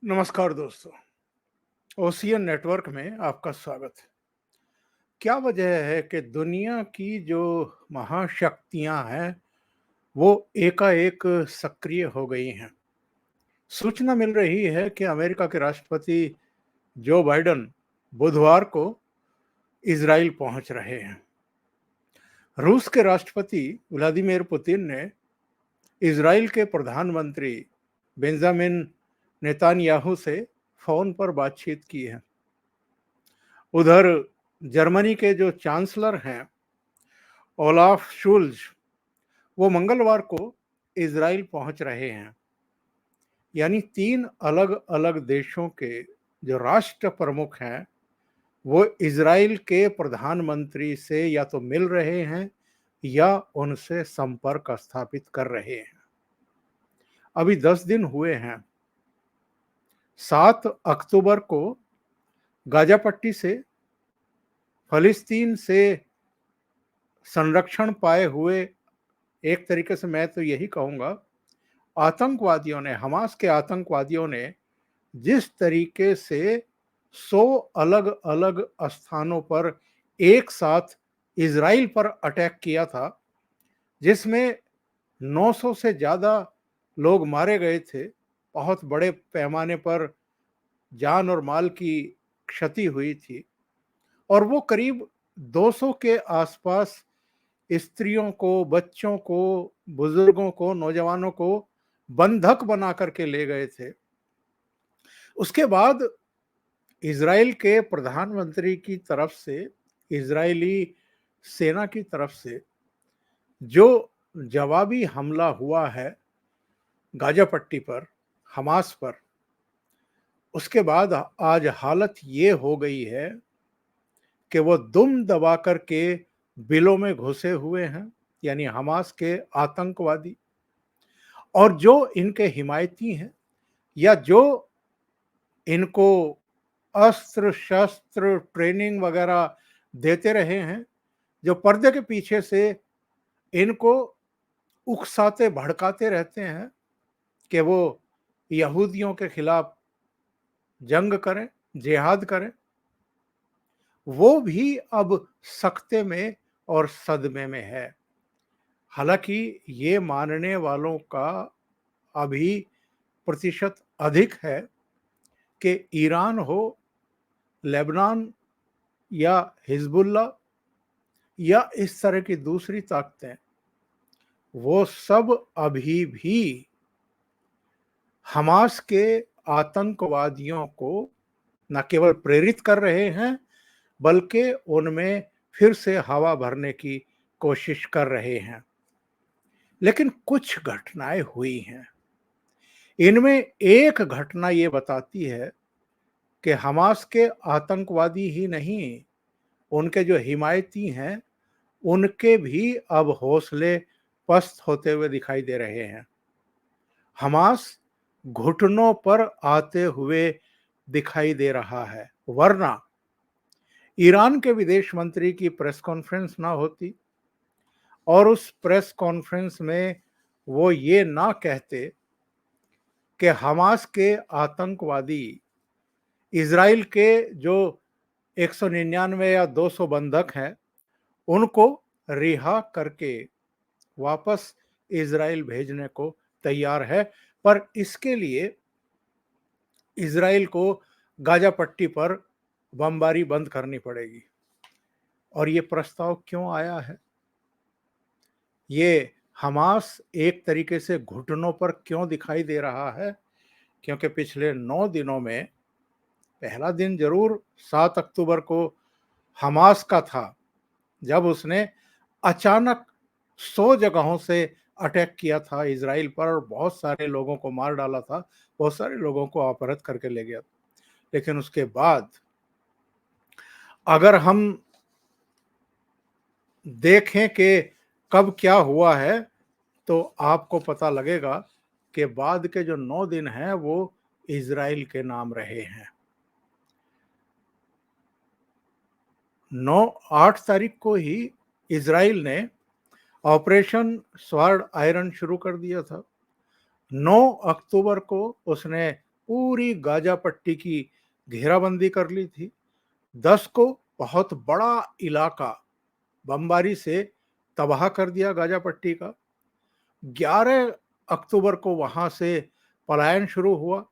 नमस्कार दोस्तों। Ocean network में आपका स्वागत है। क्या वजह है कि दुनिया की जो महाशक्तियां हैं वो एकाएक सक्रिय हो गई हैं। सूचना मिल रही है कि अमेरिका के राष्ट्रपति जो बाइडेन बुधवार को इजराइल पहुंच रहे हैं। रूस के राष्ट्रपति व्लादिमीर पुतिन ने इजराइल के प्रधानमंत्री बेंजामिन नेतान्याहू से फोन पर बातचीत की है। उधर जर्मनी के जो चांसलर हैं ओलाफ शूल्ज, वो मंगलवार को इजराइल पहुंच रहे हैं। यानी तीन अलग अलग देशों के जो राष्ट्र प्रमुख हैं वो इजराइल के प्रधानमंत्री से या तो मिल रहे हैं या उनसे संपर्क स्थापित कर रहे हैं। अभी 10 दिन हुए हैं। 7 अक्टूबर को गाजा पट्टी से फलस्तीन से संरक्षण पाए हुए, एक तरीके से मैं तो यही कहूंगा, आतंकवादियों ने, हमास के आतंकवादियों ने जिस तरीके से 100 अलग अलग स्थानों पर एक साथ इजराइल पर अटैक किया था, जिसमें 900 से ज्यादा लोग मारे गए थे, बहुत बड़े पैमाने पर जान और माल की क्षति हुई थी, और वो करीब 200 के आसपास स्त्रियों को, बच्चों को, बुजुर्गों को, नौजवानों को बंधक बना करके ले गए थे। उसके बाद इजराइल के प्रधानमंत्री की तरफ से, इजरायली सेना की तरफ से जो जवाबी हमला हुआ है गाजा पट्टी पर, हमास पर, उसके बाद आज हालत ये हो गई है कि वो दुम दबा करके बिलों में घुसे हुए हैं, यानी हमास के आतंकवादी, और जो इनके हिमायती हैं या जो इनको अस्त्र शस्त्र ट्रेनिंग वगैरह देते रहे हैं, जो पर्दे के पीछे से इनको उकसाते भड़काते रहते हैं कि वो यहूदियों के खिलाफ जंग करें, जिहाद करें, वो भी अब सख्ते में और सदमे में है। हालांकि ये मानने वालों का अभी प्रतिशत अधिक है कि ईरान हो, लेबनान या हिजबुल्ला या इस तरह की दूसरी ताकतें, वो सब अभी भी हमास के आतंकवादियों को न केवल प्रेरित कर रहे हैं, बल्कि उनमें फिर से हवा भरने की कोशिश कर रहे हैं। लेकिन कुछ घटनाएं हुई हैं। इनमें एक घटना ये बताती है कि हमास के आतंकवादी ही नहीं, उनके जो हिमायती हैं, उनके भी अब हौसले पस्त होते हुए दिखाई दे रहे हैं। हमास घुटनों पर आते हुए दिखाई दे रहा है, वरना ईरान के विदेश मंत्री की प्रेस कॉन्फ्रेंस ना होती और उस प्रेस कॉन्फ्रेंस में वो ये ना कहते कि हमास के आतंकवादी इजराइल के जो 199 या 200 बंधक हैं उनको रिहा करके वापस इजराइल भेजने को तैयार है, पर इसके लिए इजराइल को गाजा पट्टी पर बमबारी बंद करनी पड़ेगी। और ये प्रस्ताव क्यों आया है, ये हमास एक तरीके से घुटनों पर क्यों दिखाई दे रहा है, क्योंकि पिछले 9 दिनों में पहला दिन जरूर 7 अक्टूबर को हमास का था, जब उसने अचानक 100 जगहों से अटैक किया था इजराइल पर और बहुत सारे लोगों को मार डाला था, बहुत सारे लोगों को अपहृत करके ले गया। लेकिन उसके बाद अगर हम देखें कि कब क्या हुआ है, तो आपको पता लगेगा कि बाद के जो 9 दिन हैं वो इजराइल के नाम रहे हैं। 8 तारीख को ही इजराइल ने ऑपरेशन स्वॉर्ड आयरन शुरू कर दिया था। 9 अक्टूबर को उसने पूरी गाजा पट्टी की घेराबंदी कर ली थी। 10 को बहुत बड़ा इलाका बमबारी से तबाह कर दिया गाजा पट्टी का। 11 अक्टूबर को वहां से पलायन शुरू हुआ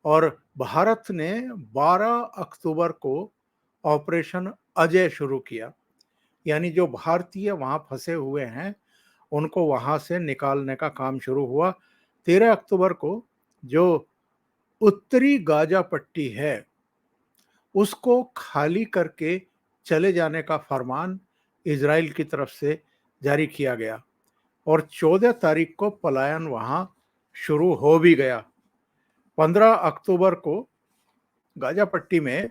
और भारत ने 12 अक्टूबर को ऑपरेशन अजय शुरू किया। यानी जो भारतीय वहां फंसे हुए हैं उनको वहां से निकालने का काम शुरू हुआ। 13 अक्टूबर को जो उत्तरी गाजा पट्टी है उसको खाली करके चले जाने का फरमान इजराइल की तरफ से जारी किया गया और 14 तारीख को पलायन वहां शुरू हो भी गया। 15 अक्टूबर को गाजा पट्टी में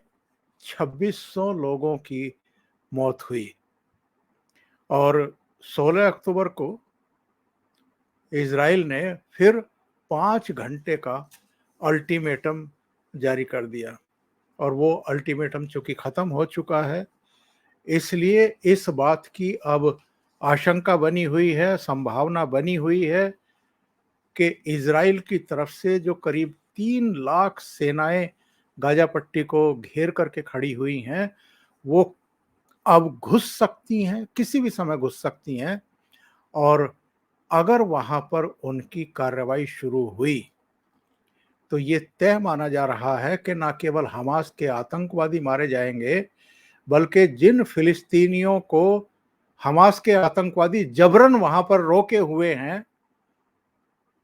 2600 लोगों की मौत हुई और 16 अक्टूबर को इजराइल ने फिर 5 घंटे का अल्टीमेटम जारी कर दिया और वो अल्टीमेटम चूंकि खत्म हो चुका है इसलिए इस बात की अब आशंका बनी हुई है, संभावना बनी हुई है कि इजराइल की तरफ से जो करीब 3 लाख सेनाएं गाजा पट्टी को घेर करके खड़ी हुई हैं वो अब घुस सकती हैं, किसी भी समय घुस सकती हैं और अगर वहां पर उनकी कार्रवाई शुरू हुई तो ये तय माना जा रहा है कि न केवल हमास के आतंकवादी मारे जाएंगे बल्कि जिन फिलिस्तीनियों को हमास के आतंकवादी जबरन वहां पर रोके हुए हैं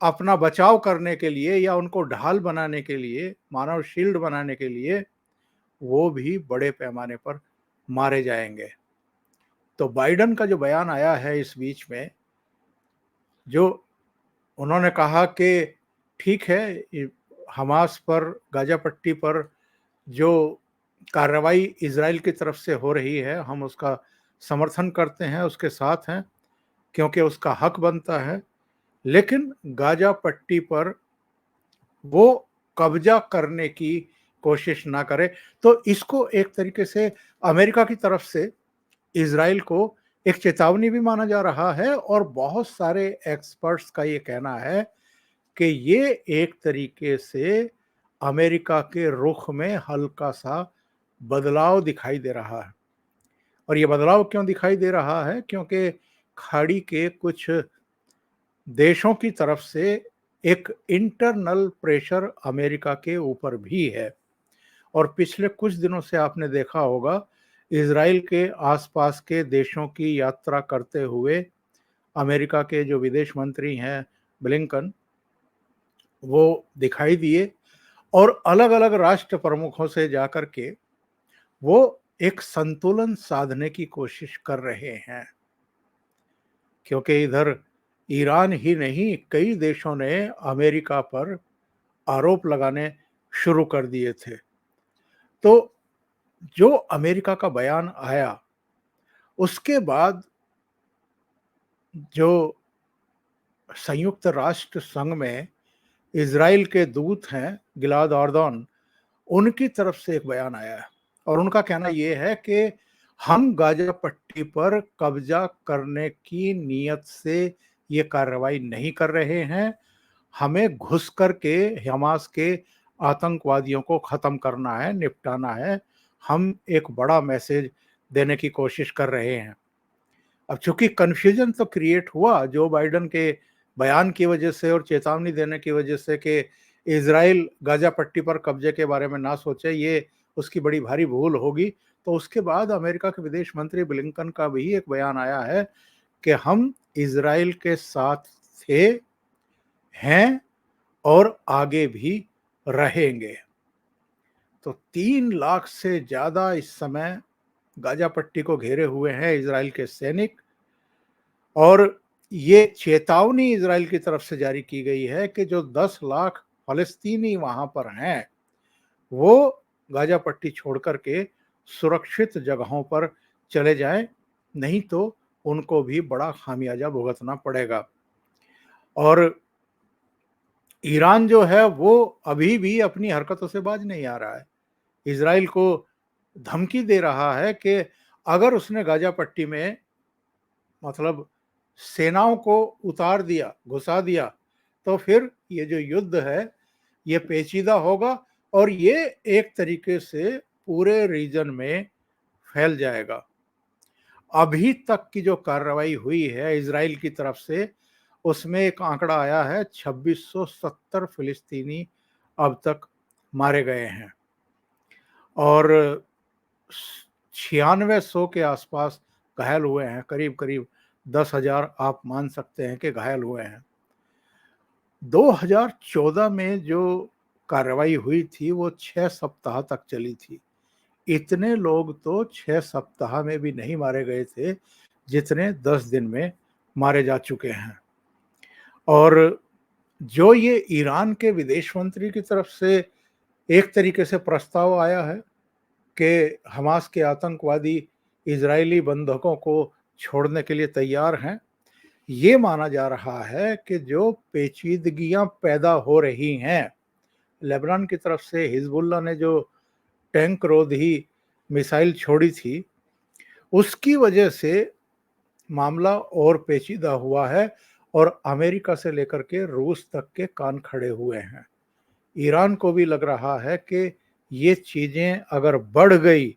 अपना बचाव करने के लिए या उनको ढाल बनाने के लिए, मानव शील्ड बनाने के लिए, वो भी बड़े पैमाने पर मारे जाएंगे। तो बाइडन का जो बयान आया है इस बीच में, जो उन्होंने कहा कि ठीक है हमास पर, गाजा पट्टी पर जो कार्रवाई इजराइल की तरफ से हो रही है हम उसका समर्थन करते हैं, उसके साथ हैं क्योंकि उसका हक बनता है, लेकिन गाजा पट्टी पर वो कब्जा करने की कोशिश ना करे। तो इसको एक तरीके से अमेरिका की तरफ से इजराइल को एक चेतावनी भी माना जा रहा है और बहुत सारे एक्सपर्ट्स का ये कहना है कि ये एक तरीके से अमेरिका के रुख में हल्का सा बदलाव दिखाई दे रहा है। और ये बदलाव क्यों दिखाई दे रहा है? क्योंकि खाड़ी के कुछ देशों की तरफ से एक इंटरनल प्रेशर अमेरिका के ऊपर भी है और पिछले कुछ दिनों से आपने देखा होगा इजराइल के आसपास के देशों की यात्रा करते हुए अमेरिका के जो विदेश मंत्री हैं ब्लिंकन, वो दिखाई दिए और अलग-अलग राष्ट्र प्रमुखों से जाकर के वो एक संतुलन साधने की कोशिश कर रहे हैं क्योंकि इधर ईरान ही नहीं कई देशों ने अमेरिका पर आरोप लगाने शुरू कर दिए थे। तो जो अमेरिका का बयान आया उसके बाद जो संयुक्त राष्ट्र संघ में इजराइल के दूत हैं गिलाद अर्दोन, उनकी तरफ से एक बयान आया है और उनका कहना यह है कि हम गाजा पट्टी पर कब्जा करने की नीयत से ये कार्रवाई नहीं कर रहे हैं, हमें घुस करके हमास के आतंकवादियों को खत्म करना है, निपटाना है। हम एक बड़ा मैसेज देने की कोशिश कर रहे हैं। अब चूंकि कन्फ्यूजन तो क्रिएट हुआ जो बाइडन के बयान की वजह से और चेतावनी देने की वजह से कि इजराइल गाजा पट्टी पर कब्जे के बारे में ना सोचे, ये उसकी बड़ी भारी भूल होगी। तो उसके बाद अमेरिका के विदेश मंत्री ब्लिंकन का भी एक बयान आया है कि हम इजराइल के साथ थे, हैं और आगे भी रहेंगे। तो 3 लाख से ज्यादा इस समय गाजा पट्टी को घेरे हुए हैं इजराइल के सैनिक और ये चेतावनी इजराइल की तरफ से जारी की गई है कि जो 10 लाख फलस्तीनी वहां पर हैं वो गाजा पट्टी छोड़ करके सुरक्षित जगहों पर चले जाएं, नहीं तो उनको भी बड़ा खामियाजा भुगतना पड़ेगा। और ईरान जो है वो अभी भी अपनी हरकतों से बाज नहीं आ रहा है, इजराइल को धमकी दे रहा है कि अगर उसने गाजा पट्टी में मतलब सेनाओं को उतार दिया, घुसा दिया, तो फिर ये जो युद्ध है ये पेचीदा होगा और ये एक तरीके से पूरे रीजन में फैल जाएगा। अभी तक की जो कार्रवाई हुई है इजराइल की तरफ से, उसमें एक आंकड़ा आया है 2670 फिलिस्तीनी अब तक मारे गए हैं और 9600 के आसपास घायल हुए हैं। करीब करीब 10,000 आप मान सकते हैं कि घायल हुए हैं। 2014 में जो कार्रवाई हुई थी वो 6 सप्ताह तक चली थी। इतने लोग तो 6 सप्ताह में भी नहीं मारे गए थे जितने 10 दिन में मारे जा चुके हैं। और जो ये ईरान के विदेश मंत्री की तरफ से एक तरीके से प्रस्ताव आया है कि हमास के आतंकवादी इजरायली बंधकों को छोड़ने के लिए तैयार हैं, ये माना जा रहा है कि जो पेचीदगियां पैदा हो रही हैं, लेबनान की तरफ से हिजबुल्लाह ने जो टैंक रोधी मिसाइल छोड़ी थी, उसकी वजह से मामला और पेचीदा हुआ है और अमेरिका से लेकर के रूस तक के कान खड़े हुए हैं। ईरान को भी लग रहा है कि ये चीजें अगर बढ़ गई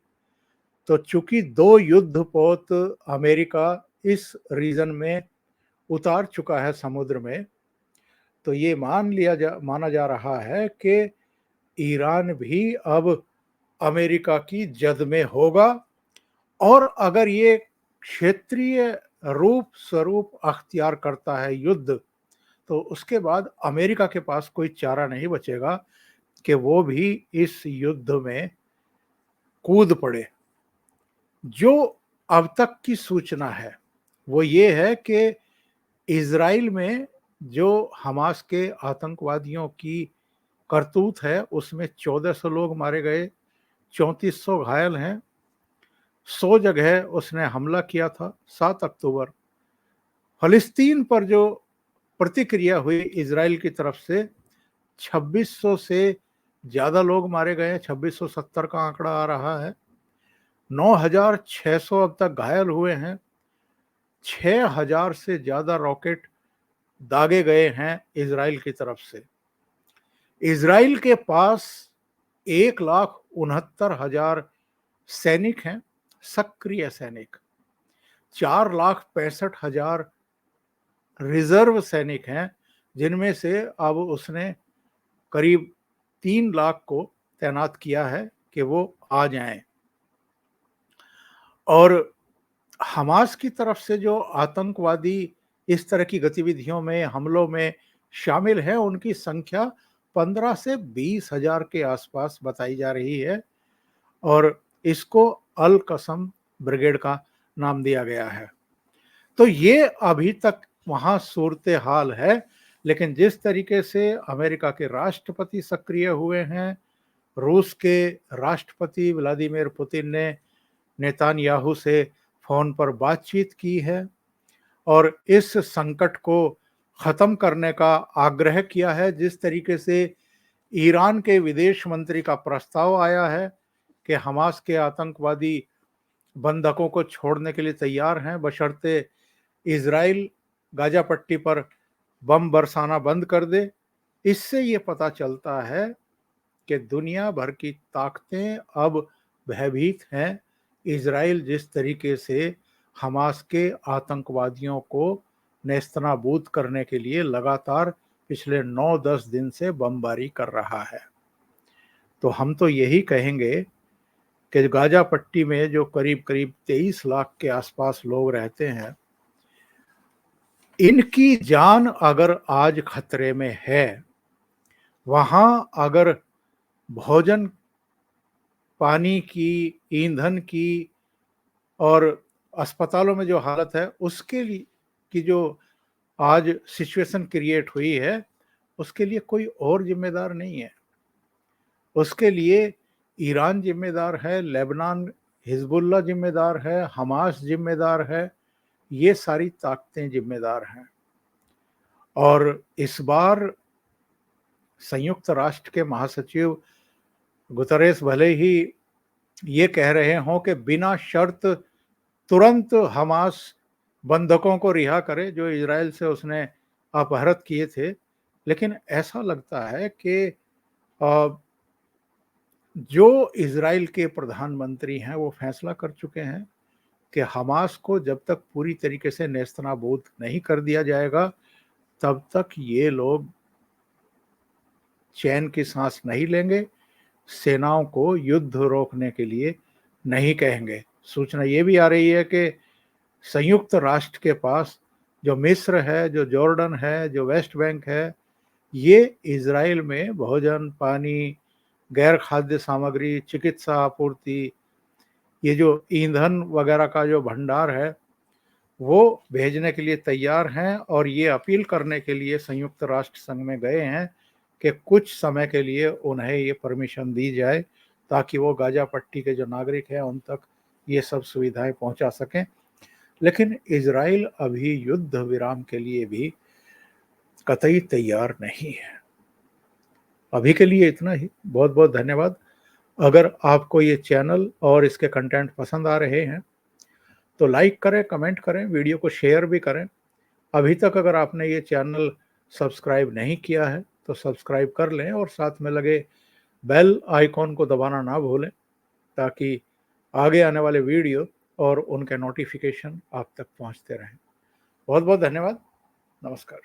तो चूंकि 2 युद्धपोत अमेरिका इस रीजन में उतार चुका है समुद्र में, तो ये माना जा रहा है कि ईरान भी अब अमेरिका की जद में होगा और अगर ये क्षेत्रीय रूप स्वरूप अख्तियार करता है युद्ध, तो उसके बाद अमेरिका के पास कोई चारा नहीं बचेगा कि वो भी इस युद्ध में कूद पड़े। जो अब तक की सूचना है वो ये है कि इजराइल में जो हमास के आतंकवादियों की करतूत है उसमें 1400 लोग मारे गए, 3400 घायल हैं। 100 जगह उसने हमला किया था 7 अक्टूबर। फलस्तीन पर जो प्रतिक्रिया हुई इजराइल की तरफ से, 2600 से ज्यादा लोग मारे गए हैं, 2670 का आंकड़ा आ रहा है। 9600 अब तक घायल हुए हैं। 6000 से ज्यादा रॉकेट दागे गए हैं इजराइल की तरफ से। इजराइल के पास 1,69,000 सैनिक हैं, सक्रिय सैनिक। 4,65,000 रिजर्व सैनिक हैं, जिनमें से अब उसने करीब 3 लाख को तैनात किया है कि वो आ जाएं। और हमास की तरफ से जो आतंकवादी इस तरह की गतिविधियों में, हमलों में शामिल हैं, उनकी संख्या 15 से 20,000 के आसपास बताई जा रही है और इसको अल कसम ब्रिगेड का नाम दिया गया है। तो ये अभी तक वहाँ सूरत हाल है, लेकिन जिस तरीके से अमेरिका के राष्ट्रपति सक्रिय हुए हैं, रूस के राष्ट्रपति व्लादिमीर पुतिन ने नेतान्याहू से फोन पर बातचीत की है और इस संकट को खत्म करने का आग्रह किया है, जिस तरीके से ईरान के विदेश मंत्री का प्रस्ताव आया है कि हमास के आतंकवादी बंधकों को छोड़ने के लिए तैयार हैं, बशर्ते इजराइल गाजा पट्टी पर बम बरसाना बंद कर दे। इससे ये पता चलता है कि दुनिया भर की ताकतें अब भयभीत हैं। इजराइल जिस तरीके से हमास के आतंकवादियों को नेस्तनाबूद करने के लिए लगातार पिछले 9-10 दिन से बमबारी कर रहा है, तो हम तो यही कहेंगे कि गाजा पट्टी में जो करीब करीब 23 लाख के आसपास लोग रहते हैं, इनकी जान अगर आज खतरे में है, वहां अगर भोजन, पानी की, ईंधन की और अस्पतालों में जो हालत है उसके लिए की जो आज सिचुएशन क्रिएट हुई है, उसके लिए कोई और जिम्मेदार नहीं है। उसके लिए ईरान जिम्मेदार है, लेबनान हिजबुल्लाह जिम्मेदार है, हमास जिम्मेदार है, ये सारी ताकतें जिम्मेदार हैं। और इस बार संयुक्त राष्ट्र के महासचिव गुतरेस भले ही ये कह रहे हों कि बिना शर्त तुरंत हमास बंधकों को रिहा करे जो इजराइल से उसने अपहृत किए थे, लेकिन ऐसा लगता है कि जो इज़राइल के प्रधानमंत्री हैं वो फैसला कर चुके हैं कि हमास को जब तक पूरी तरीके से नेस्तनाबूद नहीं कर दिया जाएगा, तब तक ये लोग चैन की सांस नहीं लेंगे, सेनाओं को युद्ध रोकने के लिए नहीं कहेंगे। सूचना ये भी आ रही है कि संयुक्त राष्ट्र के पास जो मिस्र है, जो जॉर्डन है, जो वेस्ट बैंक है, ये इज़राइल में भोजन, पानी, गैर खाद्य सामग्री, चिकित्सा आपूर्ति, ये जो ईंधन वगैरह का जो भंडार है, वो भेजने के लिए तैयार हैं और ये अपील करने के लिए संयुक्त राष्ट्र संघ में गए हैं कि कुछ समय के लिए उन्हें ये परमिशन दी जाए ताकि वो गाजा पट्टी के जो नागरिक हैं उन तक ये सब सुविधाएं पहुंचा सकें। लेकिन इज़राइल अभी युद्ध विराम के लिए भी कतई तैयार नहीं है। अभी के लिए इतना ही। बहुत बहुत धन्यवाद। अगर आपको ये चैनल और इसके कंटेंट पसंद आ रहे हैं तो लाइक करें, कमेंट करें, वीडियो को शेयर भी करें। अभी तक अगर आपने ये चैनल सब्सक्राइब नहीं किया है तो सब्सक्राइब कर लें और साथ में लगे बेल आइकॉन को दबाना ना भूलें ताकि आगे आने वाले वीडियो और उनके नोटिफिकेशन आप तक पहुंचते रहें। बहुत बहुत धन्यवाद। नमस्कार।